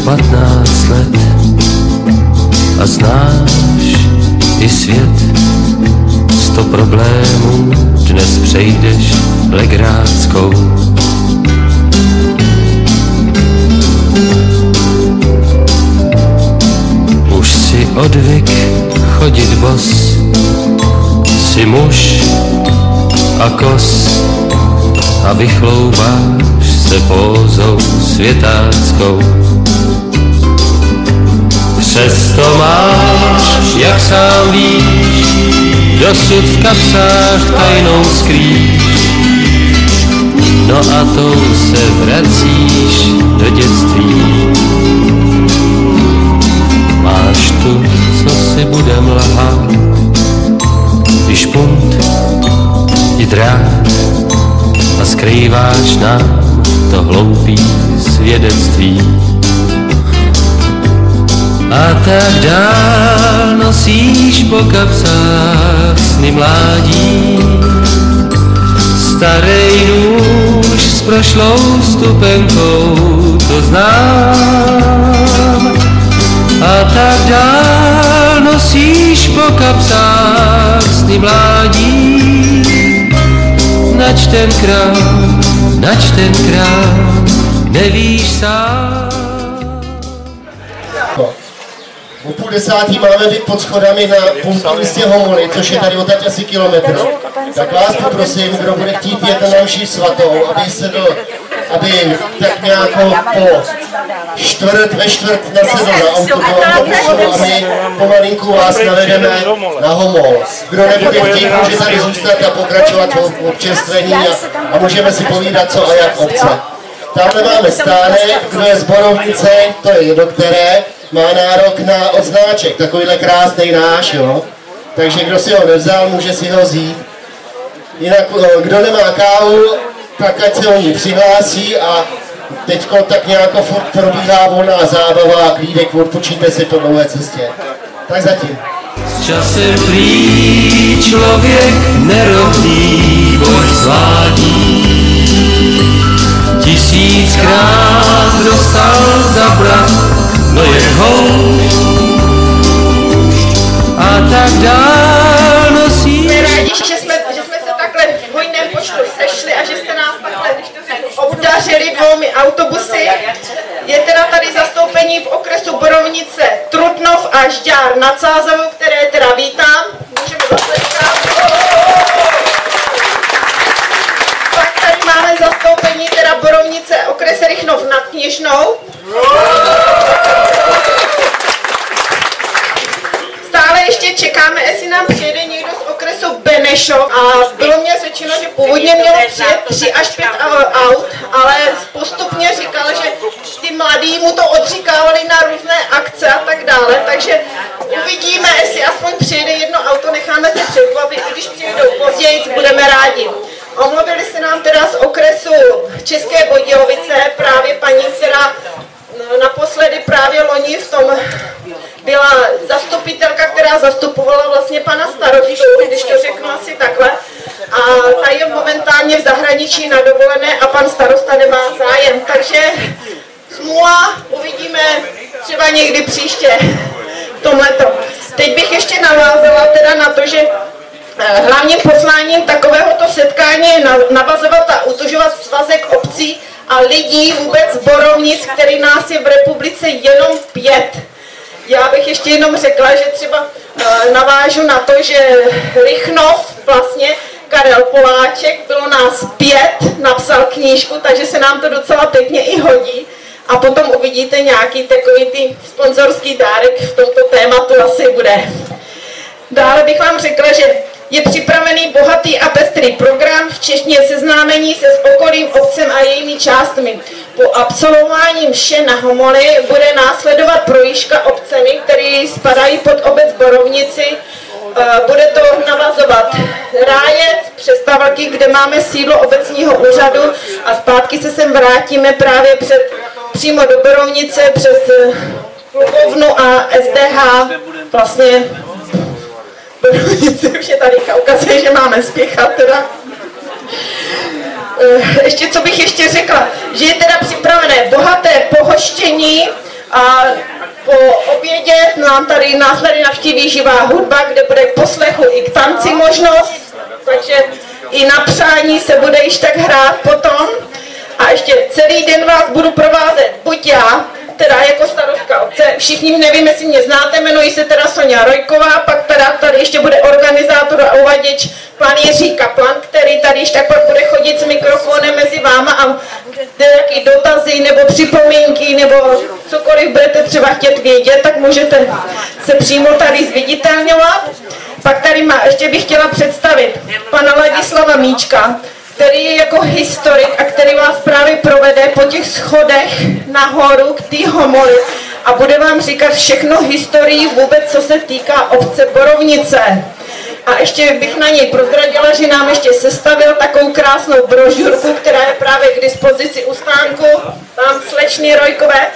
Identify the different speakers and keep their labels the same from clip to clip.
Speaker 1: 15 let a znáš i svět. 100 problémů dnes přejdeš legráckou. Už si odvyk chodit bos, jsi muž a kos a vychloubáš se pózou světáckou. Přesto máš, jak sám víš, dosud v kapsách tajnou skrýš. No a tou se vracíš do dětství. Máš tu, co si budem lhát, i špunt, i drát a skrýváš nám to hloupý svědectví. A tak dál nosíš po kapsách sny mládí, starej nůž s prošlou stupenkou, to znám. A tak dál nosíš po kapsách sny mládí, nač tenkrát, nevíš sám.
Speaker 2: O 9:30 máme být pod schodami na půlku místě Homoly, což je tady odtaď asi kilometr. Tak vás poprosím, kdo bude chtít jet na mši svatou, aby tak nějak ve čtvrt nasedl na autobusu a my pomalinku vás navedeme na Homol. Kdo nebude chtít, může tady zůstat a pokračovat v občerstvení a můžeme si povídat, co a jak obce. Tamhle máme stánek, kdo je z Borovnice, to je do které má nárok na odznáček, takovýhle krásný náš, jo. Takže kdo si ho nevzal, může si ho vzít. Jinak, kdo nemá kávu, tak ať se o ní přihlásí a teďko tak nějak furt probíhá volná zábava a klídek, odpočíte si po dlouhé cestě. Tak zatím.
Speaker 1: S časem prý člověk nerovný boj zvládí. 1000krát dostal zabrat, no je houšť a tak dál nosí.
Speaker 3: Jsme rádi, že jsme se takhle v hojném počtu sešli a že jste nás takhle obdařili 2 autobusy. Je teda tady zastoupení v okresu Borovnice, Trutnov a Žďár nad Sázavou, které teda vítám. Můžeme zatleskat. Pak tady máme zastoupení teda Borovnice, okres Rychnov nad Kněžnou. Stále ještě čekáme, jestli nám přijede někdo z okresu Benešov a bylo mě řečeno, že původně mělo přijet 3 až 5 aut, ale postupně říkal, že ty mladí mu to odříkávali na různé akce a tak dále, takže uvidíme, jestli aspoň přijede jedno auto, necháme se překvapit, i když přijedou později, budeme rádi. Omluvili se nám teda z okresu České Budějovice právě paní, která naposledy právě loni v tom byla zastupitelka, která zastupovala vlastně pana starostu, když to řeknu asi takhle. A ta je momentálně v zahraničí na dovolené a pan starosta nemá zájem. Takže smůla, uvidíme třeba někdy příště v tomhleto. Teď bych ještě navázala teda na to, že hlavním posláním takovéhoto setkání je navazovat a utužovat svazek obcí a lidí vůbec z Borovnic, který nás je v republice jenom 5. Já bych ještě jenom řekla, že třeba navážu na to, že Rychnov, vlastně Karel Poláček, bylo nás 5, napsal knížku, takže se nám to docela pěkně i hodí. A potom uvidíte nějaký takový ty sponzorský dárek v tomto tématu asi bude. Dále bych vám řekla, že je připravený bohatý a pestrý program, včetně seznámení se s okolím obcem a jejími částmi. Po absolvování mše na Homoli bude následovat projížďka obcemi, které spadají pod obec Borovnici. Bude to navazovat Rájec, Přestávky, kde máme sídlo obecního úřadu a zpátky se sem vrátíme právě přímo do Borovnice přes Klukovnu a SDH, vlastně už je tady ukazuje, že máme spěchat teda. Ještě co bych ještě řekla, že je teda připravené bohaté pohoštění A po obědě nás tady navštíví živá hudba, kde bude k poslechu i k tanci možnost, takže i na přání se bude již tak hrát potom. A ještě celý den vás budu provázet buď já, teda jako starostka obce, všichni nevím, jestli mě znáte, jmenuji se teda Sonia Rojková, pak teda tady ještě bude organizátor a uvaděč pan Jiří Kaplan, který tady již tak pak bude chodit s mikrofonem mezi váma a nějaký dotazy nebo připomínky nebo cokoliv budete třeba chtět vědět, tak můžete se přímo tady zviditelňovat. Pak tady ještě bych chtěla představit pana Ladislava Míčka, který je jako historik a který vás právě provede po těch schodech nahoru k té homoli a bude vám říkat všechno historii vůbec, co se týká obce Borovnice. A ještě bych na něj prozradila, že nám ještě sestavil takovou krásnou brožurku, která je právě k dispozici u stánku, tam slečny Rojkové,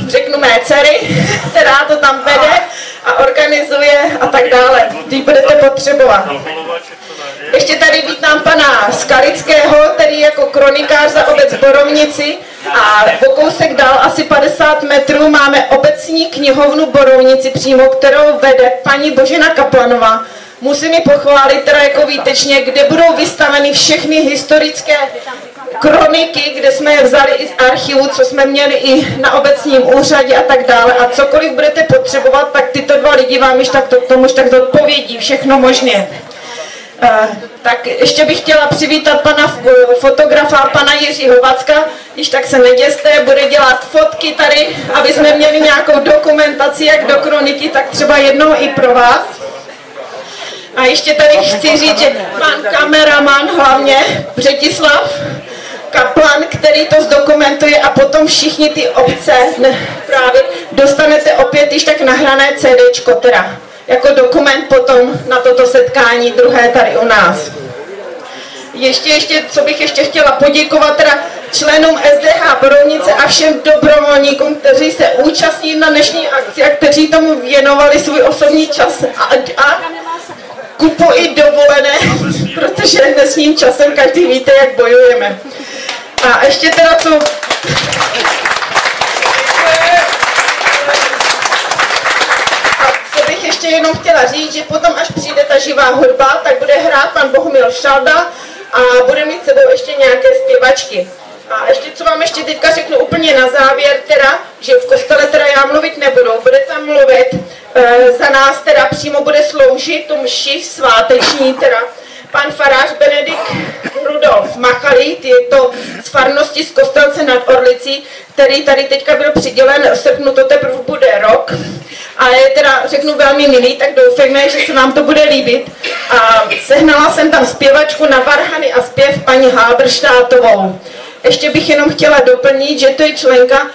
Speaker 3: řeknu mé dcery, která to tam vede a organizuje a tak dále, když budete potřebovat. Ještě tady vítám pana Skalického, který jako kronikář za obec Borovnici a o kousek dál asi 50 metrů máme obecní knihovnu Borovnici přímo, kterou vede paní Božena Kaplanová. Musím ji pochválit teda jako výtečně, kde budou vystaveny všechny historické kroniky, kde jsme je vzali i z archivu, co jsme měli i na obecním úřadě a tak dále. A cokoliv budete potřebovat, tak tyto dva lidi vám již tak tomu tak zodpovědí, všechno možně. Tak ještě bych chtěla přivítat pana fotografa, pana Jiřího Vacka, když tak se neděste, bude dělat fotky tady, aby jsme měli nějakou dokumentaci, jak do kroniky, tak třeba jednou i pro vás. A ještě tady chci říct, že pan kameraman hlavně, Břetislav Kaplan, který to zdokumentuje a potom všichni ty obce právě dostanete opět již tak nahrané CDčko teda. Jako dokument potom na toto setkání druhé tady u nás. Ještě, co bych ještě chtěla poděkovat teda členům SDH Borovnice a všem dobrovolníkům, kteří se účastní na dnešní akci a kteří tomu věnovali svůj osobní čas a kupují dovolené, protože dnešním časem každý víte, jak bojujeme. A ještě teda co... Ještě jenom chtěla říct, že potom, až přijde ta živá hudba, tak bude hrát pan Bohumil Šalda a bude mít sebou ještě nějaké zpěvačky. A ještě, co vám ještě teďka řeknu úplně na závěr, teda, že v kostele teda já mluvit nebudu, bude tam mluvit, za nás teda přímo bude sloužit tu mši sváteční, teda pan farář Benedikt Rudolf Machalí, je to z farnosti z Kostelce nad Orlicí, který tady teďka byl přidělen, v srpnu to teprve bude rok. A je teda, řeknu, velmi milý, tak doufejme, že se nám to bude líbit. A sehnala jsem tam zpěvačku na varhany a zpěv paní Halberštátovou. Ještě bych jenom chtěla doplnit, že to je členka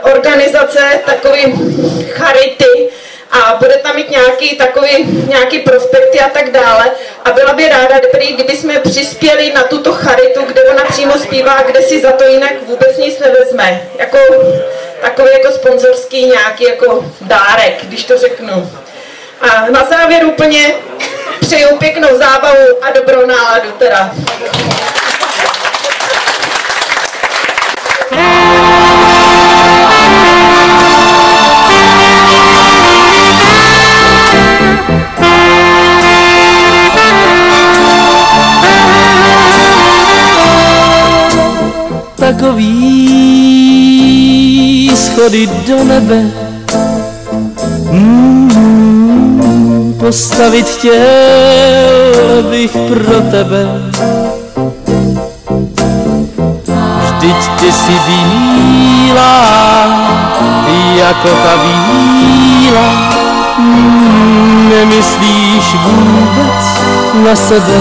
Speaker 3: organizace takový charity a bude tam mít nějaký prospekty a tak dále. A byla by ráda, kdyby jsme přispěli na tuto charitu, kde ona přímo zpívá, kde si za to jinak vůbec nic nevezme. Jako takový jako sponzorský nějaký jako dárek, když to řeknu. A na závěr úplně přeju pěknou zábavu a dobrou náladu teda.
Speaker 1: Takový schody do nebe postavit chtěl bych pro tebe. Vždyť ty jsi bílá jako ta víla, nemyslíš vůbec na sebe.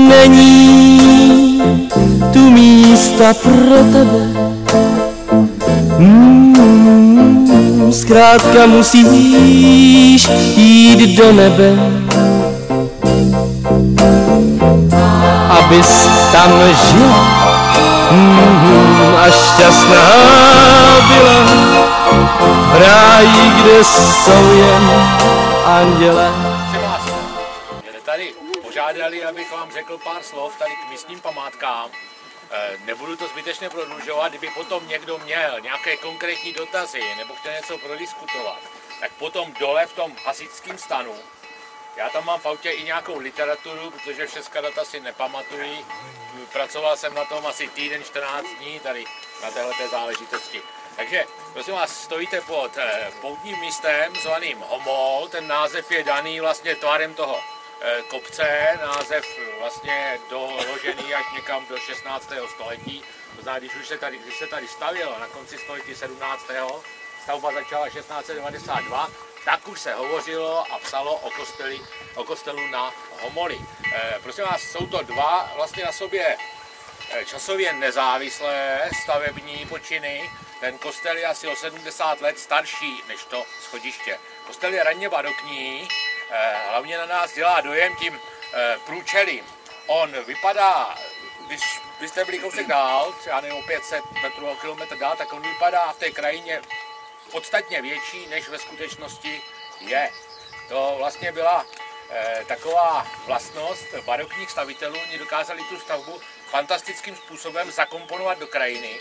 Speaker 1: Není tu místa pro tebe. Zkrátka musíš jít do nebe, abys tam žila a šťastná byla v ráji, kde jsou jen anděle.
Speaker 4: Tady požádali, abych vám řekl pár slov tady k místním památkám. Nebudu to zbytečně prodlužovat, kdyby potom někdo měl nějaké konkrétní dotazy nebo chtěl něco prodiskutovat, tak potom dole v tom hasičském stanu, já tam mám v autě i nějakou literaturu, protože všechna data si nepamatuji, pracoval jsem na tom asi týden, 14 dní tady na téhleté záležitosti. Takže prosím vás, stojíte pod poutním místem zvaným Homol, ten název je daný vlastně tvarem toho kopce, název vlastně doložený až někam do 16. století. To znamená, když se tady stavělo na konci století 17. stavba začala 1692, tak už se hovořilo a psalo o kostelu na Homoli. Prosím vás, jsou to dva vlastně na sobě časově nezávislé stavební počiny. Ten kostel je asi o 70 let starší než to schodiště. Kostel je raně barokní, hlavně na nás dělá dojem tím průčelím. On vypadá, když byste byli kousek dál, třeba nevím, 500 metrů o kilometr dál, tak on vypadá v té krajině podstatně větší, než ve skutečnosti je. To vlastně byla taková vlastnost barokních stavitelů, oni dokázali tu stavbu fantastickým způsobem zakomponovat do krajiny,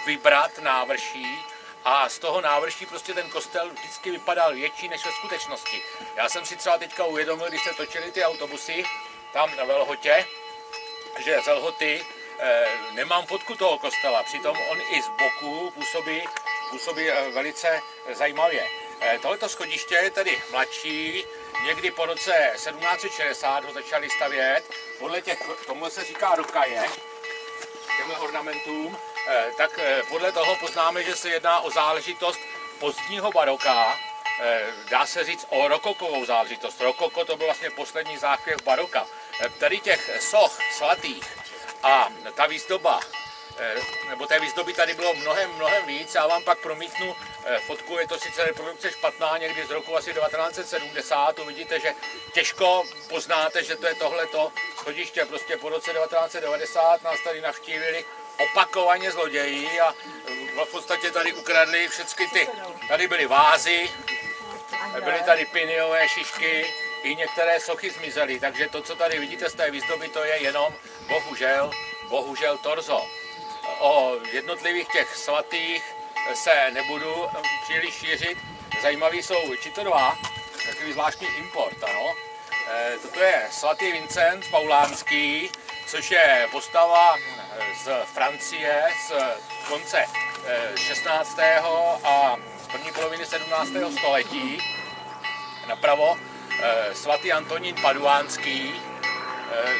Speaker 4: vybrat návrší a z toho návrší prostě ten kostel vždycky vypadal větší než ve skutečnosti. Já jsem si třeba teďka uvědomil, když se točili ty autobusy tam na Velhotě, že z Velhoty nemám fotku toho kostela, přitom on i z boku působí velice zajímavě. Tohleto schodiště je tedy mladší, někdy po roce 1760 ho začali stavět, tomuhle se říká rokaje, těmhle ornamentům, tak podle toho poznáme, že se jedná o záležitost pozdního baroka, dá se říct o rokokovou záležitost. Rokoko to byl vlastně poslední záchvěv baroka. Tady těch soch svatých a ta výzdoba, nebo té výzdoby tady bylo mnohem víc. Já vám pak promítnu fotku, je to sice reprodukce špatná, někdy z roku asi 1970, uvidíte, že těžko poznáte, že to je tohleto schodiště. Prostě po roce 1990 nás tady navštívili opakovaně zloději a v podstatě tady ukradli všechny tady byly vázy, byly tady piniové šišky, i některé sochy zmizely, takže to, co tady vidíte z té výzdoby, to je jenom bohužel torzo. O jednotlivých těch svatých se nebudu příliš šířit, zajímavý jsou tito dva, takový zvláštní import, ano. Toto je svatý Vincent Paulánský, což je postava z Francie z konce 16. a z první poloviny 17. století. Napravo svatý Antonín Paduánský,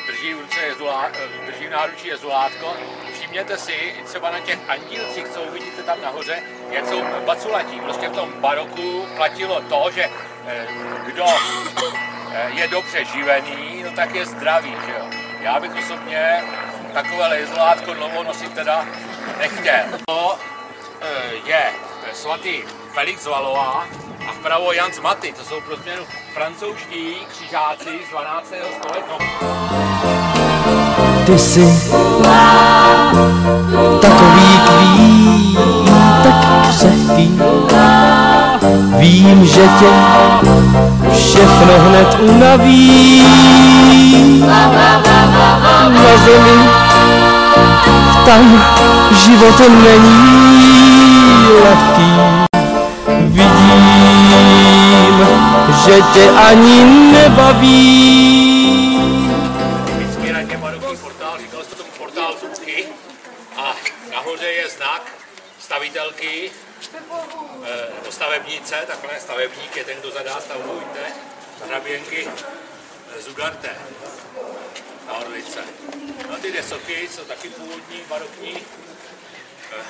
Speaker 4: drží v náručí jezulátko. Všimněte si třeba na těch andílcích, co uvidíte tam nahoře, jak jsou baculatí. Prostě v tom baroku platilo to, že kdo je dobře živený, no tak je zdravý, že jo. Já bych osobně takové jezulátko novou nosit teda nechtěl. To je svatý Felix Valois a vpravo Jan z Maty, to jsou pro změnu francouzští křižáci z 12. století.
Speaker 1: Ty jsi takový tak křehký, vím, že tě všechno hned unaví. Na zemi tam životem není lehký, vidím, že tě ani nebaví.
Speaker 4: Nahoře je znak stavitelky, nebo stavebnice, takhle stavebník je ten, kdo zadá stavbu, víte, hraběnky z Ugarte na Orlice. No ty dvě sochy jsou taky původní, barokní,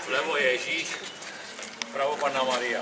Speaker 4: vlevo je Ježíš, vpravo Panna Maria.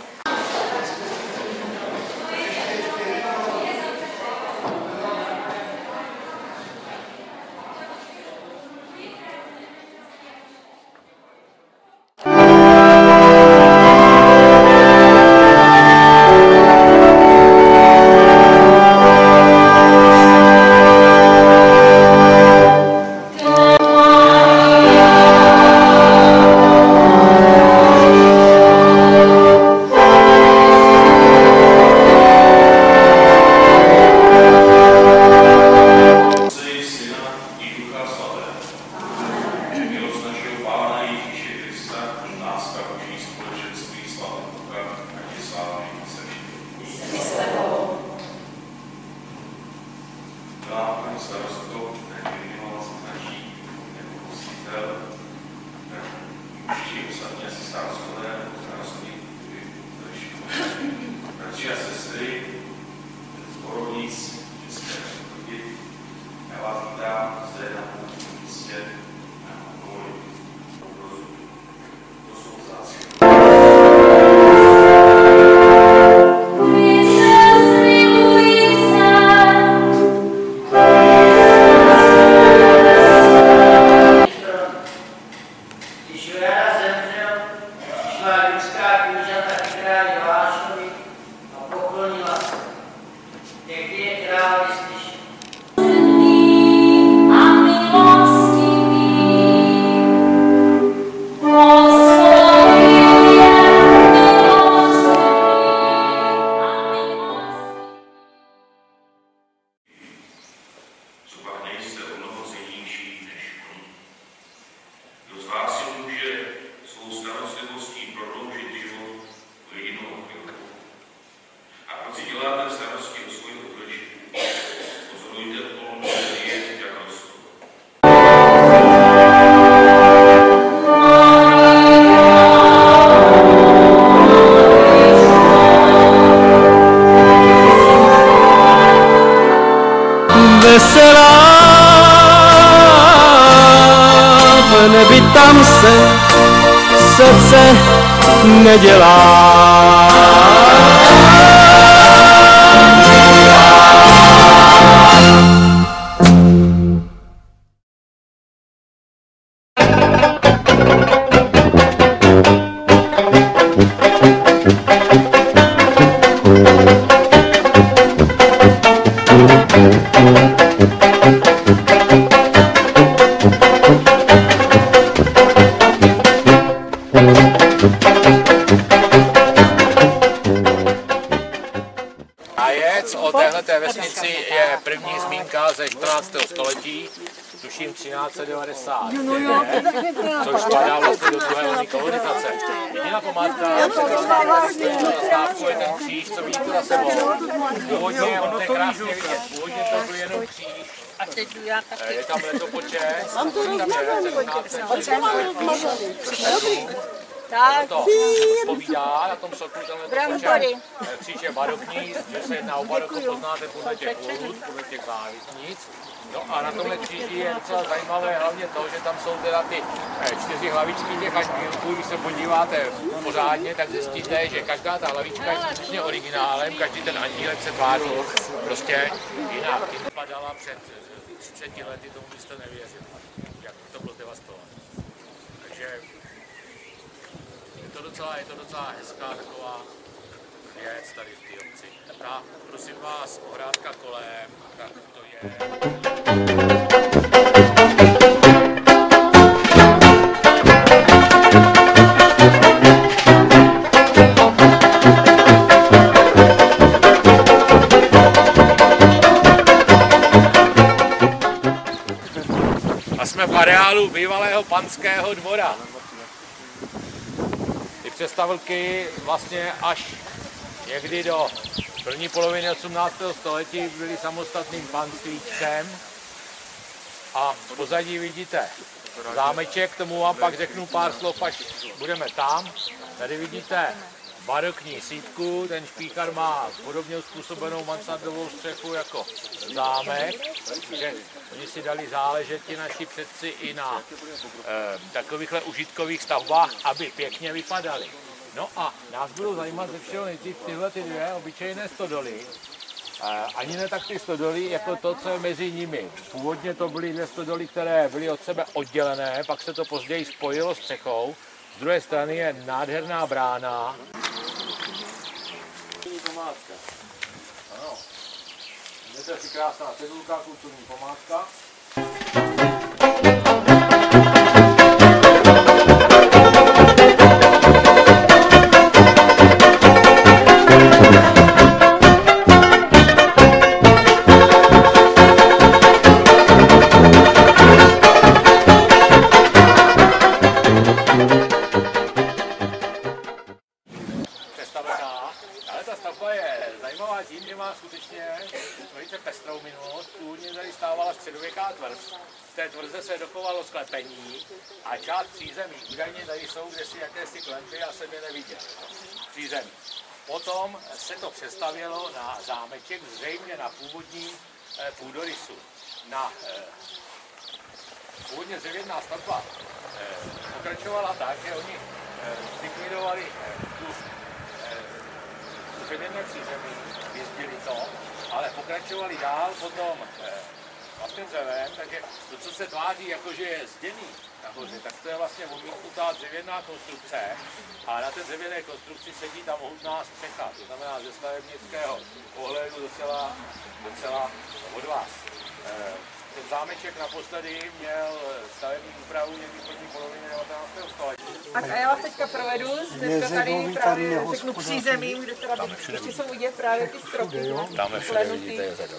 Speaker 5: jste o mnoho cennější než oni. Kdo z vás si může svou starostlivostí prodloužit život o jedinou chvilku? A proč si děláte starosti o svoji obličku? Pozorujte okolo svět, jak rostou.
Speaker 1: Veselá v nebi tam se srdce nedělá.
Speaker 4: Zájec o téhleté vesnici je první zmínka ze 14. století, tuším 1399, což spadá vlastně do druhé vlny kolonizace. Jediná památka, je ten kříž, co vidíte za sebou. Původně, on je krásně vidět, původně to byl jenom kříž. Je tam letopočet, tam je
Speaker 6: Tak,
Speaker 4: to odpovídá na tom soklu ten kříž je barokní, že se jedná o baroko, poznáte podle těch lůd, podle těch závětnic. No a na tomhle kříži je docela zajímavé hlavně to, že tam jsou teda ty 4 hlavičky těch andělků. Když se podíváte pořádně, tak zjistíte, že každá ta hlavička je skutečně originálem, každý ten andílek se tváří prostě jinak. Když padala před 30 lety, tomu byste nevěřili, jak to bylo zdevastovat. Takže je to docela hezká taková věc tady v té obci. Tak prosím vás, ohrádka kolem, tak to je. A jsme v areálu bývalého panského dvora. Ty přestavilky vlastně až někdy do první poloviny 18. století byly samostatným panstvíčkem. A v pozadí vidíte zámeček, k tomu vám pak řeknu pár slov, až budeme tam. Tady vidíte barokní sýpku, ten špíchar má podobně způsobenou mansardovou střechu jako zámek, takže oni si dali záležet ti naši předci i na takovýchhle užitkových stavbách, aby pěkně vypadaly. No a nás budou zajímat ze všeho nejdřív tyhle ty dvě obyčejné stodoly. Ani ne tak ty stodoly, jako to, co je mezi nimi. Původně to byly dvě stodoly, které byly od sebe oddělené, pak se to později spojilo s střechou. Z druhé strany je nádherná brána. Památka. Ano. Je to si krásná cedulka, kulturní památka. Velice pestrou minulost. Původně tady stávala středověká tvrz. Z té tvrze se dochovalo sklepení a část přízemí. Údajně tady jsou kdesi jakési klenby a jsem je neviděl. Přízemí. Potom se to přestavělo na zámeček, zřejmě na původní půdorysu. Původně dřevěná stavba pokračovala tak, že oni likvidovali tu dřevěné přízemí, jezdili to, ale pokračovali dál potom vlastním dřevem, takže to, co se tváří jako, že je zděný nahoře, tak to je vlastně odmítnutá dřevěná konstrukce a na té dřevěné konstrukci sedí ta mohutná střecha, to znamená ze stavebnického pohledu docela od vás. ten zámeček naposledy měl stavební úpravu někdy v první polovině 19. století.
Speaker 3: Tak a já vás teďka provedu, hnedka tady právě řeknu přízemím, kde teda ještě jsou vidět právě ty stropy.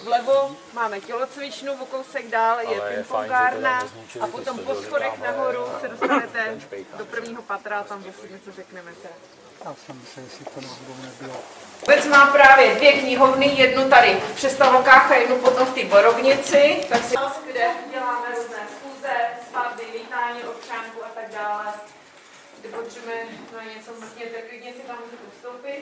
Speaker 3: Vlevo máme tělocvičnu, o kousek dál je pingpongárna a potom po schodech nahoru se dostanete do prvního patra, tam zase něco řekneme teda.
Speaker 6: Já jsem myslel, jestli to náhodou nebylo.
Speaker 3: Obec má právě dvě knihovny, jednu tady v Přestavokách a jednu potom v té Borovnici, tak si kde děláme různé schůze, svatby, vítání občánků a tak dále. Kdy potřebujeme na něco mrkněte, klidně si tam můžete vstoupit.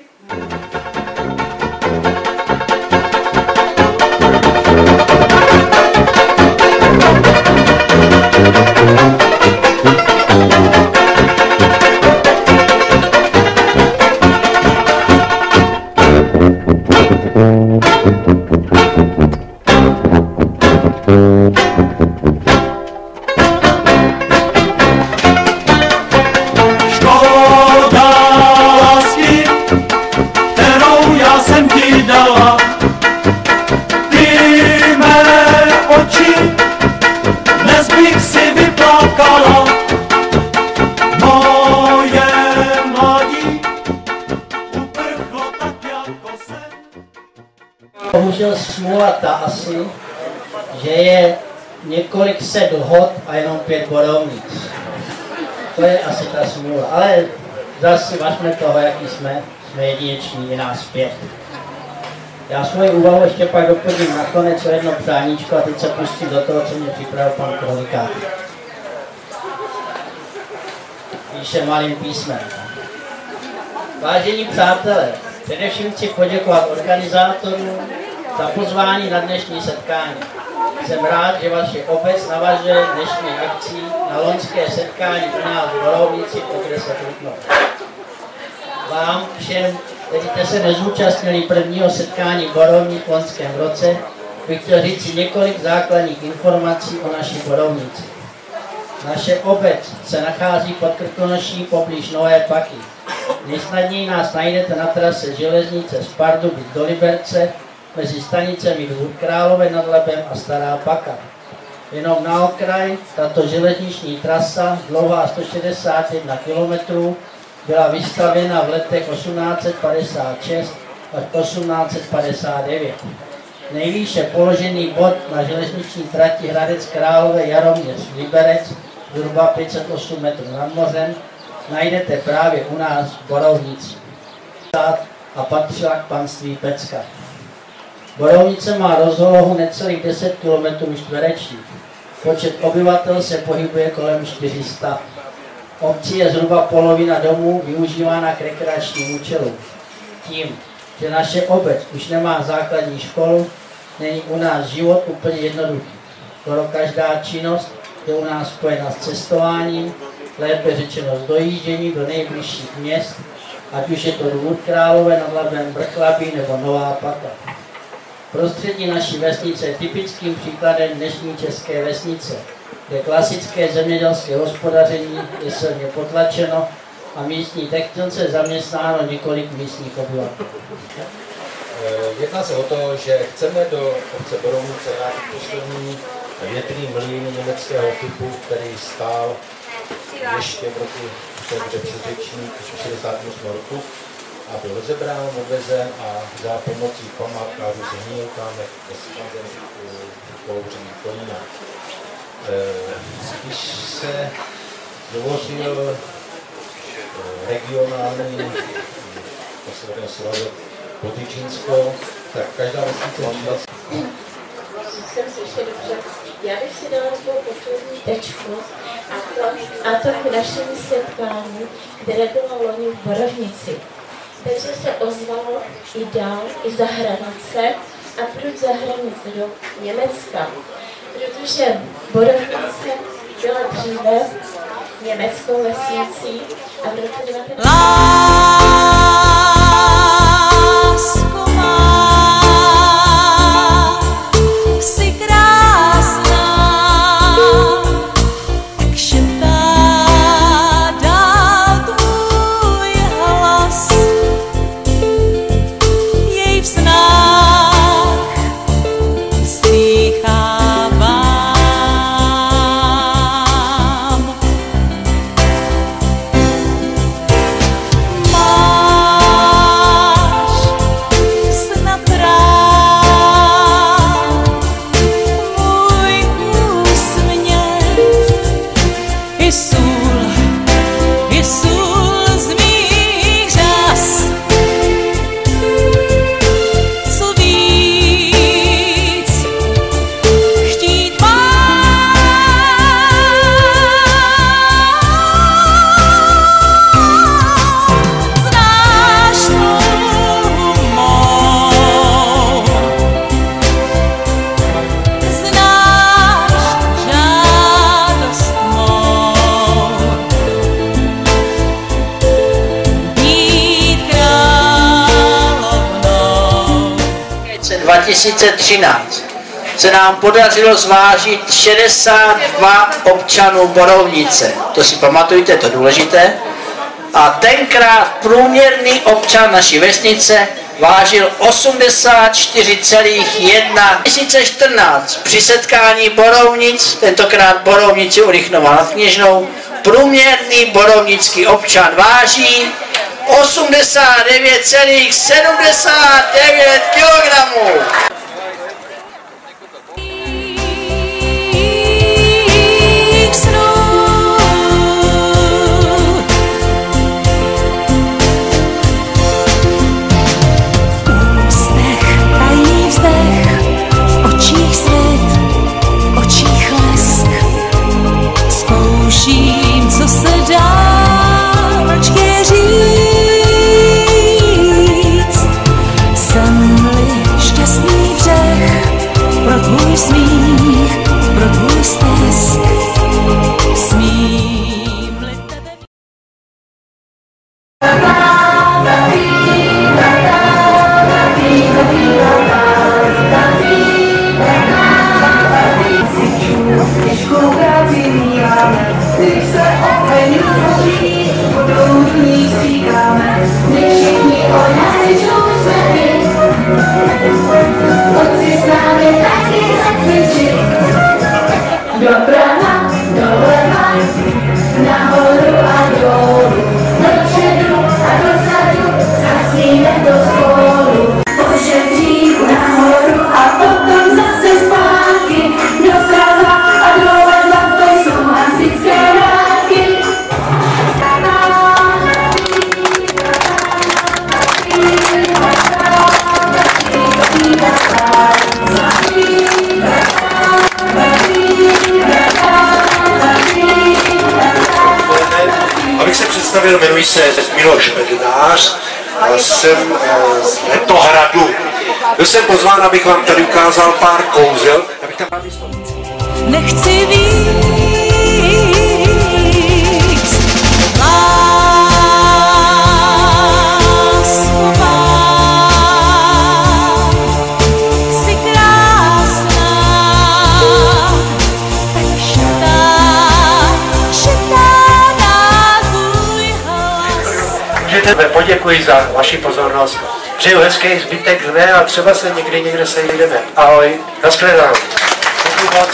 Speaker 7: Bohužel smůla ta asi, že je několik set lhot a jenom 5 borovnic. To je asi ta smůla, ale zase važme toho, jaký jsme jedineční, je nás 5. Já svoji úvahu ještě pak doplním nakonec o jedno přáníčko a teď se pustím do toho, co mě připravil pan kronikár. Píše malým písmem. Vážení přátelé, především chci poděkovat organizátorům za pozvání na dnešní setkání. Jsem rád, že vaše obec navažuje dnešní akcí na loňské setkání u nás v Borovnici v okrese Trutnov. Vám všem, kteří jste se nezúčastnili prvního setkání Borovnic v loňském roce, bych chtěl říct několik základních informací o naší Borovnici. Naše obec se nachází pod Krkonoší poblíž Nové Paky. Nejsnadněji nás najdete na trase železnice z Pardubic do Liberce mezi stanicemi Dvůr Králové nad Labem a Stará Paka. Jenom na okraj tato železniční trasa, dlouhá 161 km, byla vystavěna v letech 1856 až 1859. Nejvýše položený bod na železniční trati Hradec Králové Jaroměř Liberec, zhruba 508 metrů nad mořem, najdete právě u nás v Borovnici a patřila k panství Pecka. Borovnice má rozlohu necelých 10 km čtverečních. Počet obyvatel se pohybuje kolem 400. Obcí je zhruba polovina domů využívána k rekreačním účelům. Tím, že naše obec už nemá základní školu, není u nás život úplně jednoduchý. Skoro každá činnost je u nás spojena s cestováním, lépe řečeno s dojížděním do nejbližších měst, ať už je to Dvůr Králové nad Labem, Brchlabí nebo Nová Paka. Prostředí naší vesnice je typickým příkladem dnešní české vesnice, kde klasické zemědělské hospodaření je silně potlačeno a místní textilce zaměstnáno několik místních obyvatel.
Speaker 8: Jedná se o to, že chceme do obce Borovnice vrátit poslední větrný mlýn německého typu, který stál ještě v roku předřečník 68 roku a byl rozebrán, odvezen a za pomocí památkářů zhnil tam kouří Kolína. Když se dovořil regionální Potyčínsko, tak každá vesnice
Speaker 9: jsem slyšet dobře. Já bych si dala takovou poslední tečku a to k našemu setkání, které bylo loni v Borovnici. Takže se ozvalo i dál, i za hranice a proč za hranice do Německa. Protože Borovnice byla dříve německou vesnicí a v roce 19...
Speaker 10: Slýchávám i sůl z mých řas. Co víc chtít znáš touhu mou, znáš žádost mou, být královnou.
Speaker 7: 2013 se nám podařilo zvážit 62 občanů Borovnice. To si pamatujte, to je důležité. A tenkrát průměrný občan naší vesnice vážil 84,1. 2014 při setkání Borovnic, tentokrát Borovnici u Rychnova nad Kněžnou, průměrný borovnický občan váží 89,79 kilogramů.
Speaker 10: Zkouším, co se dá mlčky říct. Jsem-li šťastný vřech pro tvůj smích, pro tvůj stesk. Smím-li tebe...
Speaker 11: Když se oheň rozhoří, vodou do ní stříkáme, když všichni od nás slyšou smechy. Otci s námi taky zacvičit. Doprava, doleva, nahoru a dolů, dopředu a dozadu, zasníme to spolu. Po žebříku nahoru a potom zase zpátky, doprava a doleva, to jsou hasičské ráky.
Speaker 12: Abych se představil, jmenuji se Miloš Bednář a jsem z Letohradu. Byl jsem pozván, abych vám tady ukázal pár kouzel.
Speaker 10: Nechci víc. Jsi krásná, tak šitá na tvůj hlas.
Speaker 8: Poděkuji za vaši pozornost. Přeju hezký zbytek dne a třeba se někde sejdeme. Ahoj, nashledanou. Děkuji moc.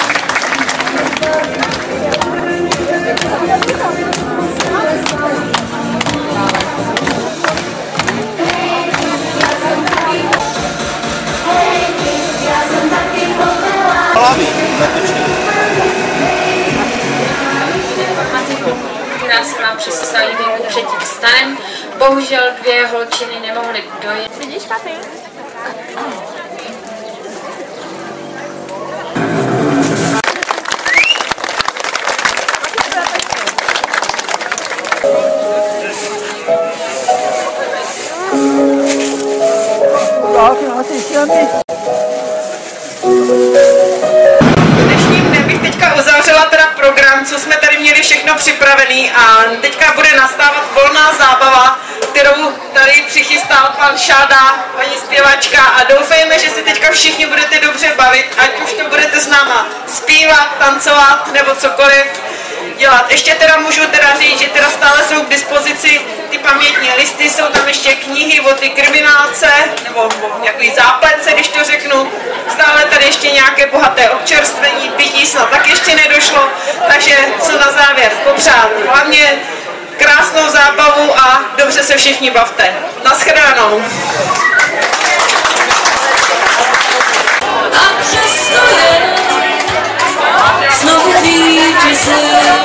Speaker 13: Která se nám přislali venku před tím stanem. Bohužel 2 holčiny nemohly dojet. Vidíš, papi?
Speaker 3: Dnešním dnem bych teďka uzavřela teda program, co jsme tady měli všechno připravený a teďka bude nastávat volná zábava, kterou tady přichystal pan Šáda, paní zpěvačka a doufejme, že si teďka všichni budete dobře bavit, ať už to budete s náma zpívat, tancovat nebo cokoliv dělat. Ještě teda můžu teda říct, že teda stále jsou k dispozici ty pamětní listy, jsou tam ještě knihy o ty kriminálce, nebo nějaký zápletce, když to řeknu. Stále tady ještě nějaké bohaté občerstvení, pití snad tak ještě nedošlo, takže co na závěr popřát. Hlavně krásnou zábavu a dobře se všichni bavte. Naschledanou.
Speaker 10: A přesto je znovu vítězem.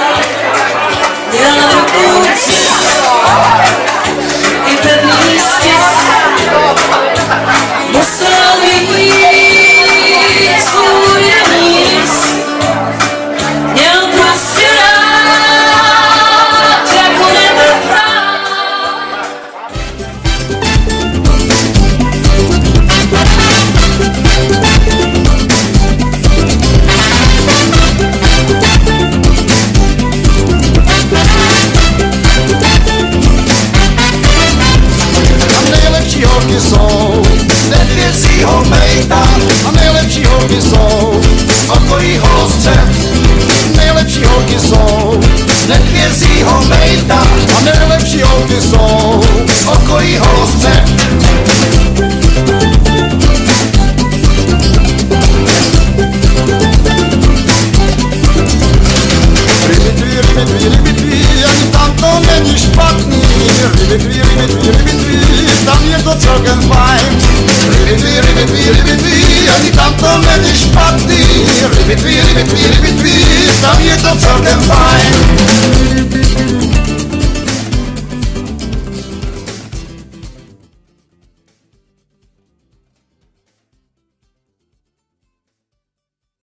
Speaker 14: z Nedvězího Mejta a nejlepší holky jsou z okolí Holostce. Rybitví, ani tam to není špatný. Rybitví, tam je to celkem fajn. Rybitví, ani tam to není špatný. Rybitví, tam je to celkem fajn.